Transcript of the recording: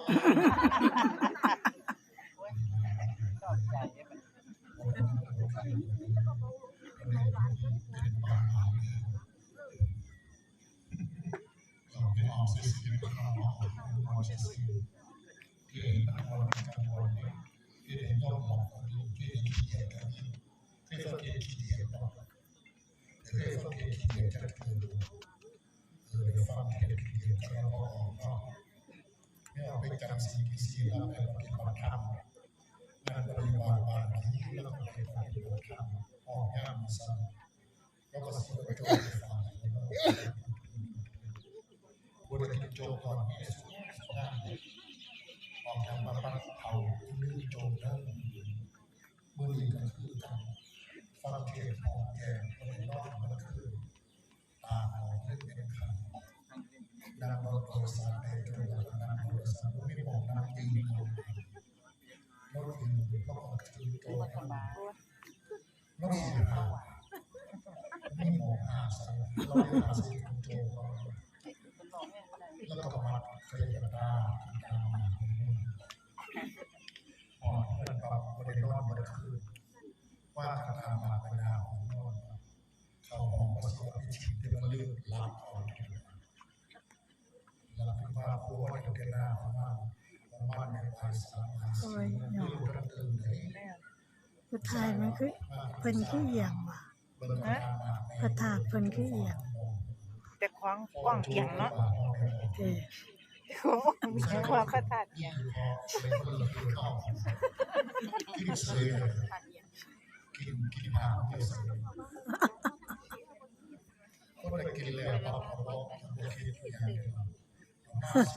ชอบใจไปจำสิ่งที่สิ่งแล้วไปปฏิบัติธรรมงานปฏิบัติบางทีแล้วก็ไปปฏิบัติธรรมออกงานซ้ำแล้วก็สิ่งไปโจมตีฟังบริกิจโจมก่อนที่สุดได้ออกจากมาตั้งเผาลืมโจมนั้นมือดีก็คือกันฟังเทศของแก่คนในนอกมันคือตาของเล่นเป็นขันนางรถโดยสารในโดยนางรถสารไม่บอกนางดีรถอินก็คือโจมนั้นรถเสียหายไม่มองอาสาเราไม่อาศัยโจมแล้วก็มาเคยกระดาษมาอ๋อเพื่อนเราบริโนอนบริคืนว่าคาถามาเป็นดาวของโน่นเขามองประสบพิชิตที่มันลื่นลาบอ่อนแล้วพิพาโค้ดเดินหน้าของเราบ้านในภายสามภายสี่ลื่นกระตือเลย ผู้ชายมันคือเพิ่นคือเอียงว่ะพระธาตุเพิ่นคือเอียง แต่ของกล้องเอียงเนาะ เด้อ โอ้มีความประทัดเอียง กินหางเยอะสุดคนได้กินแล้วเราบอกกินอย่างเดียว